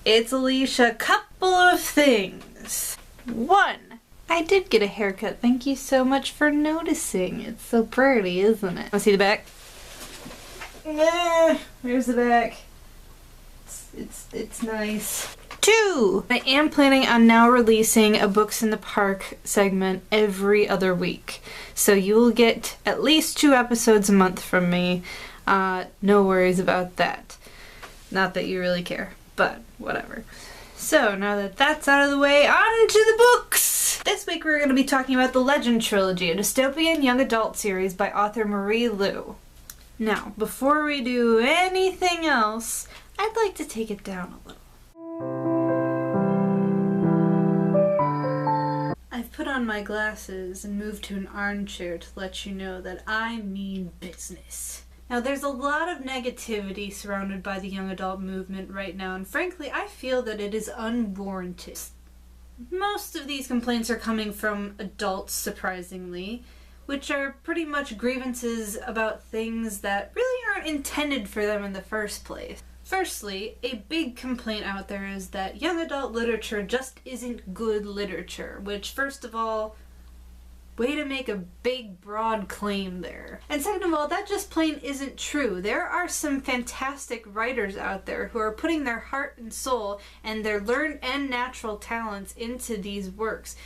It's Alicia. Couple of things. One, I did get a haircut. Thank you so much for noticing. It's so pretty, isn't it? Wanna see the back? Here's the back. It's nice. Two, I am planning on now releasing a Books in the Park segment every other week. So you will get at least 2 episodes a month from me. No worries about that. Not that you really care, but whatever. So now that that's out of the way, on to the books! This week we're going to be talking about the Legend Trilogy, a dystopian young adult series by author Marie Lu. Now, before we do anything else, I'd like to take it down a little. I've put on my glasses and moved to an armchair to let you know that I mean business. Now, there's a lot of negativity surrounded by the young adult movement right now, and frankly, I feel that it is unwarranted. Most of these complaints are coming from adults, surprisingly, which are pretty much grievances about things that really aren't intended for them in the first place. Firstly, a big complaint out there is that young adult literature just isn't good literature, which, first of all, way to make a big, broad claim there. And second of all, that just plain isn't true. There are some fantastic writers out there who are putting their heart and soul and their learned and natural talents into these works,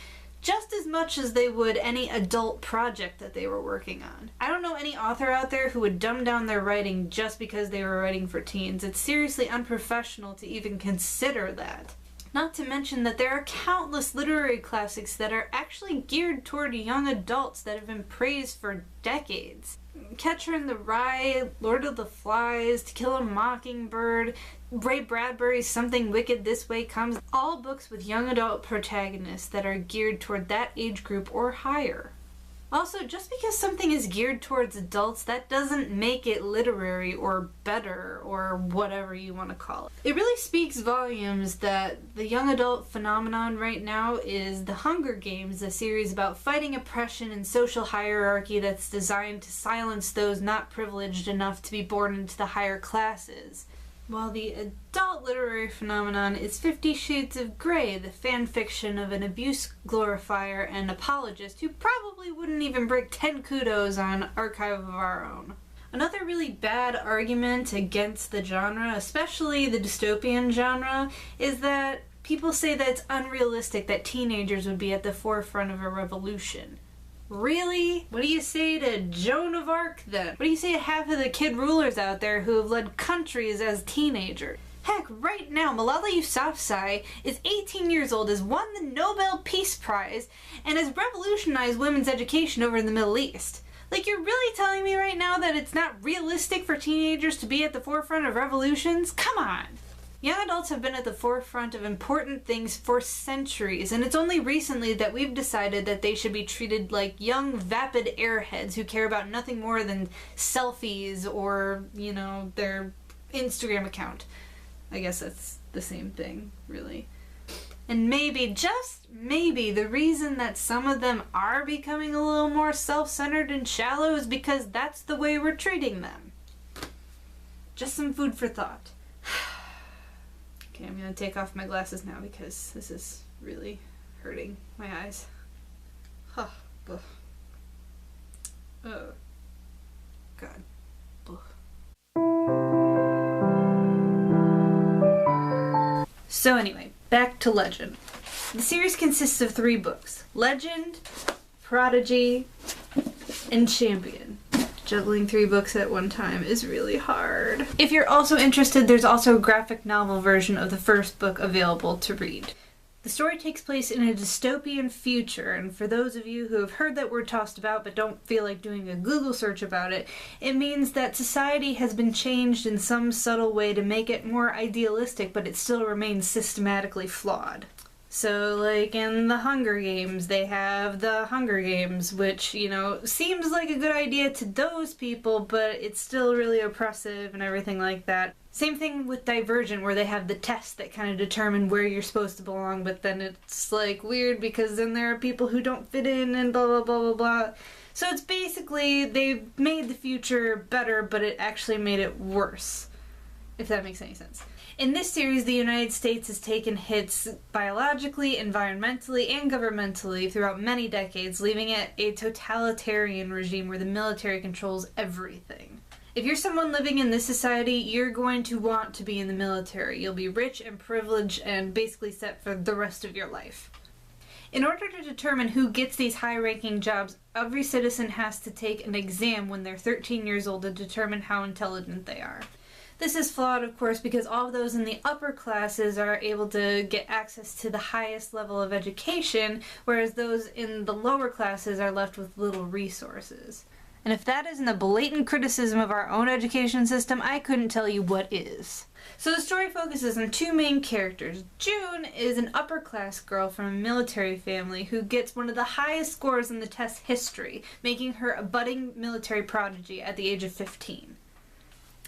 just as much as they would any adult project that they were working on. I don't know any author out there who would dumb down their writing just because they were writing for teens. It's seriously unprofessional to even consider that. Not to mention that there are countless literary classics that are actually geared toward young adults that have been praised for decades. Catcher in the Rye, Lord of the Flies, To Kill a Mockingbird, Ray Bradbury's Something Wicked This Way Comes, all books with young adult protagonists that are geared toward that age group or higher. Also, just because something is geared towards adults, that doesn't make it literary or better or whatever you want to call it. It really speaks volumes that the young adult phenomenon right now is The Hunger Games, a series about fighting oppression and social hierarchy that's designed to silence those not privileged enough to be born into the higher classes. While the adult literary phenomenon is 50 Shades of Grey, the fan fiction of an abuse glorifier and apologist who probably wouldn't even break 10 kudos on Archive of Our Own. Another really bad argument against the genre, especially the dystopian genre, is that people say that it's unrealistic that teenagers would be at the forefront of a revolution. Really? What do you say to Joan of Arc then? What do you say to half of the kid rulers out there who have led countries as teenagers? Heck, right now Malala Yousafzai is 18 years old, has won the Nobel Peace Prize, and has revolutionized women's education over in the Middle East. Like, you're really telling me right now that it's not realistic for teenagers to be at the forefront of revolutions? Come on! Young adults have been at the forefront of important things for centuries, and it's only recently that we've decided that they should be treated like young, vapid airheads who care about nothing more than selfies or, you know, their Instagram account. I guess that's the same thing, really. And maybe, just maybe, the reason that some of them are becoming a little more self-centered and shallow is because that's the way we're treating them. Just some food for thought. Okay, I'm gonna take off my glasses now because this is really hurting my eyes. Huh. Ugh. Oh. God. Ugh. So anyway, back to Legend. The series consists of 3 books. Legend, Prodigy, and Champion. Juggling 3 books at one time is really hard. If you're also interested, there's also a graphic novel version of the first book available to read. The story takes place in a dystopian future, and for those of you who have heard that word tossed about but don't feel like doing a Google search about it, it means that society has been changed in some subtle way to make it more idealistic, but it still remains systematically flawed. So, like in the Hunger Games, they have the Hunger Games, which, you know, seems like a good idea to those people, but it's still really oppressive and everything like that. Same thing with Divergent, where they have the tests that kind of determine where you're supposed to belong, but then it's, like, weird because then there are people who don't fit in and blah blah blah blah blah. So it's basically, they made the future better, but it actually made it worse, if that makes any sense. In this series, the United States has taken hits biologically, environmentally, and governmentally throughout many decades, leaving it a totalitarian regime where the military controls everything. If you're someone living in this society, you're going to want to be in the military. You'll be rich and privileged and basically set for the rest of your life. In order to determine who gets these high-ranking jobs, every citizen has to take an exam when they're 13 years old to determine how intelligent they are. This is flawed, of course, because all of those in the upper classes are able to get access to the highest level of education, whereas those in the lower classes are left with little resources. And if that isn't a blatant criticism of our own education system, I couldn't tell you what is. So the story focuses on two main characters. June is an upper-class girl from a military family who gets one of the highest scores in the test history, making her a budding military prodigy at the age of 15.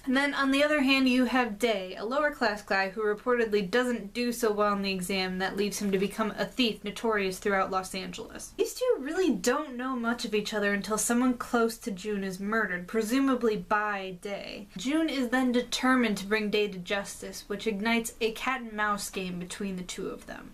And then, on the other hand, you have Day, a lower-class guy who reportedly doesn't do so well in the exam that leads him to become a thief notorious throughout Los Angeles. These two really don't know much of each other until someone close to June is murdered, presumably by Day. June is then determined to bring Day to justice, which ignites a cat-and-mouse game between the two of them.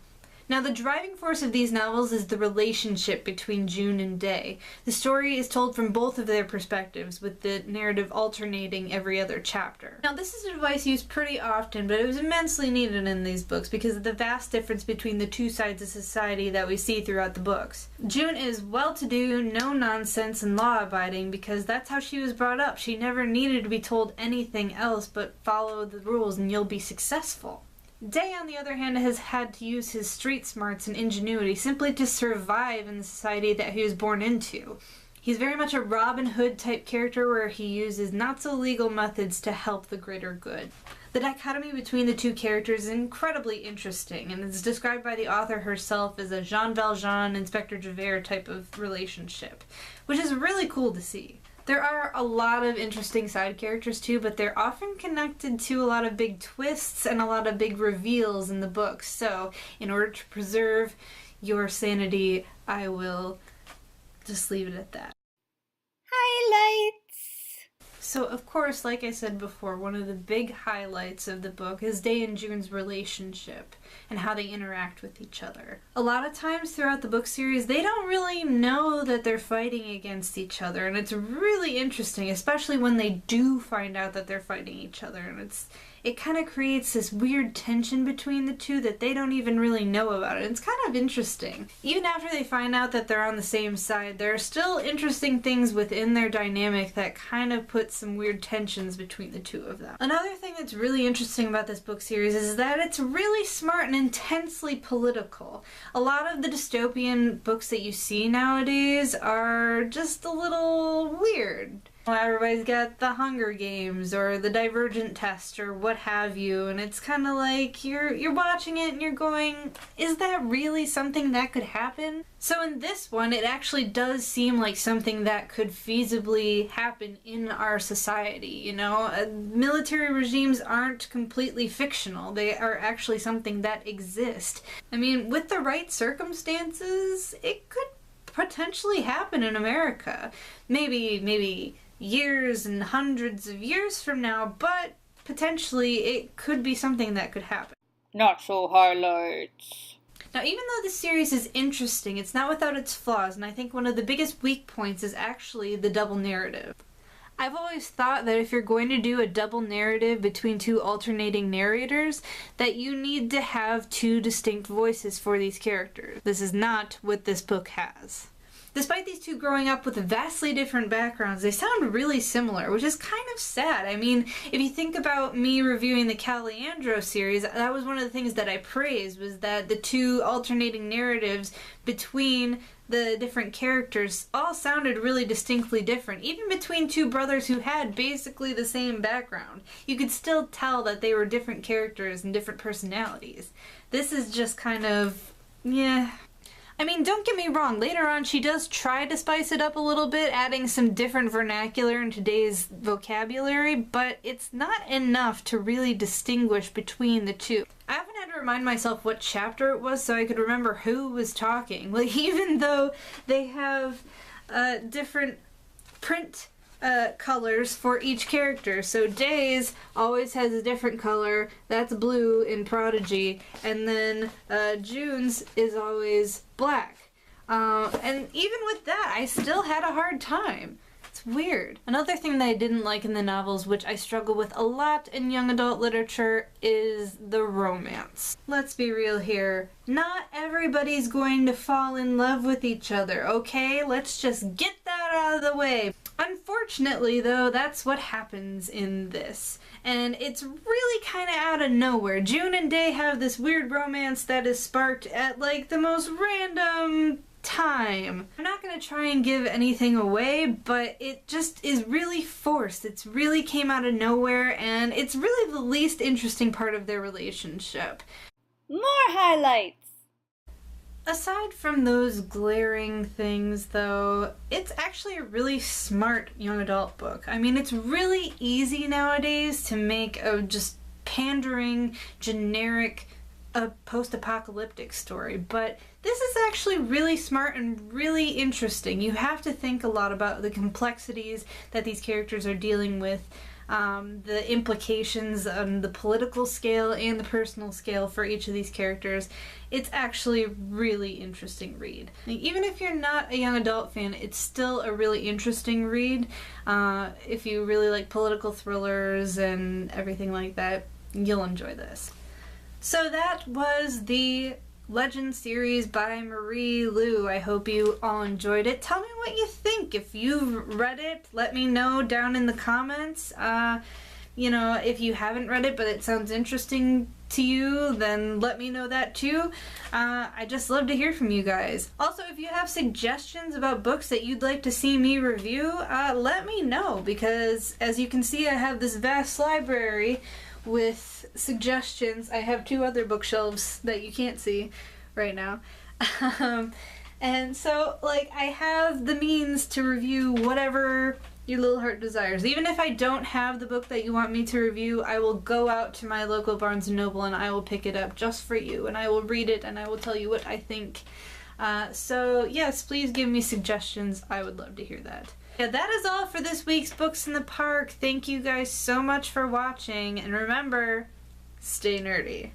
Now, the driving force of these novels is the relationship between June and Day. The story is told from both of their perspectives, with the narrative alternating every other chapter. Now, this is a device used pretty often, but it was immensely needed in these books because of the vast difference between the two sides of society that we see throughout the books. June is well-to-do, no-nonsense, and law-abiding because that's how she was brought up. She never needed to be told anything else but follow the rules and you'll be successful. Day, on the other hand, has had to use his street smarts and ingenuity simply to survive in the society that he was born into. He's very much a Robin Hood type character where he uses not-so-legal methods to help the greater good. The dichotomy between the two characters is incredibly interesting, and it's described by the author herself as a Jean Valjean, Inspector Javert type of relationship, which is really cool to see. There are a lot of interesting side characters too, but they're often connected to a lot of big twists and a lot of big reveals in the books. So, in order to preserve your sanity, I will just leave it at that. Highlights! So, of course, like I said before, one of the big highlights of the book is Day and June's relationship and how they interact with each other. A lot of times throughout the book series, they don't really know that they're fighting against each other, and it's really interesting, especially when they do find out that they're fighting each other, and it kind of creates this weird tension between the two that they don't even really know about it. It's kind of interesting. Even after they find out that they're on the same side, there are still interesting things within their dynamic that kind of put some weird tensions between the two of them. Another thing that's really interesting about this book series is that it's really smart and intensely political. A lot of the dystopian books that you see nowadays are just a little weird. Everybody's got the Hunger Games or the Divergent Test or what have you, and it's kind of like you're watching it and you're going, is that really something that could happen? So in this one, it actually does seem like something that could feasibly happen in our society, you know? Military regimes aren't completely fictional. They are actually something that exists. I mean, with the right circumstances, it could potentially happen in America. Maybe years and hundreds of years from now, but potentially it could be something that could happen. Not so highlights. Now, even though this series is interesting, it's not without its flaws, and I think one of the biggest weak points is actually the double narrative. I've always thought that if you're going to do a double narrative between two alternating narrators, that you need to have two distinct voices for these characters. This is not what this book has. Despite these two growing up with vastly different backgrounds, they sound really similar, which is kind of sad. I mean, if you think about me reviewing the Cal Leandro series, that was one of the things that I praised, was that the two alternating narratives between the different characters all sounded really distinctly different. Even between two brothers who had basically the same background, you could still tell that they were different characters and different personalities. This is just kind of, yeah. I mean, don't get me wrong, later on she does try to spice it up a little bit, adding some different vernacular in today's vocabulary, but it's not enough to really distinguish between the two. I often had to remind myself what chapter it was so I could remember who was talking. Like, even though they have different print colors for each character. So Days always has a different color. That's blue in Prodigy. And then June's is always black. And even with that, I still had a hard time. It's weird. Another thing that I didn't like in the novels, which I struggle with a lot in young adult literature, is the romance. Let's be real here. Not everybody's going to fall in love with each other, okay? Let's just get that out of the way. Unfortunately, though, that's what happens in this. And it's really kind of out of nowhere. June and Day have this weird romance that is sparked at, like, the most random time. I'm not going to try and give anything away, but it just is really forced. It's really came out of nowhere, and it's really the least interesting part of their relationship. More highlights! Aside from those glaring things, though, it's actually a really smart young adult book. I mean, it's really easy nowadays to make a just pandering, generic, post-apocalyptic story, but this is actually really smart and really interesting. You have to think a lot about the complexities that these characters are dealing with, the implications on the political scale and the personal scale for each of these characters. It's actually a really interesting read. Even if you're not a young adult fan, it's still a really interesting read. If you really like political thrillers and everything like that, you'll enjoy this. So that was the Legend series by Marie Lu. I hope you all enjoyed it. Tell me what you think. If you've read it, let me know down in the comments. You know, if you haven't read it but it sounds interesting to you, then let me know that too. I just love to hear from you guys. Also, if you have suggestions about books that you'd like to see me review, let me know, because as you can see, I have this vast library with suggestions. I have 2 other bookshelves that you can't see right now. And so, like, I have the means to review whatever your little heart desires. Even if I don't have the book that you want me to review, I will go out to my local Barnes & Noble and I will pick it up just for you, and I will read it and I will tell you what I think. So yes, please give me suggestions. I would love to hear that. Yeah, that is all for this week's Books in the Park. Thank you guys so much for watching, and remember, stay nerdy.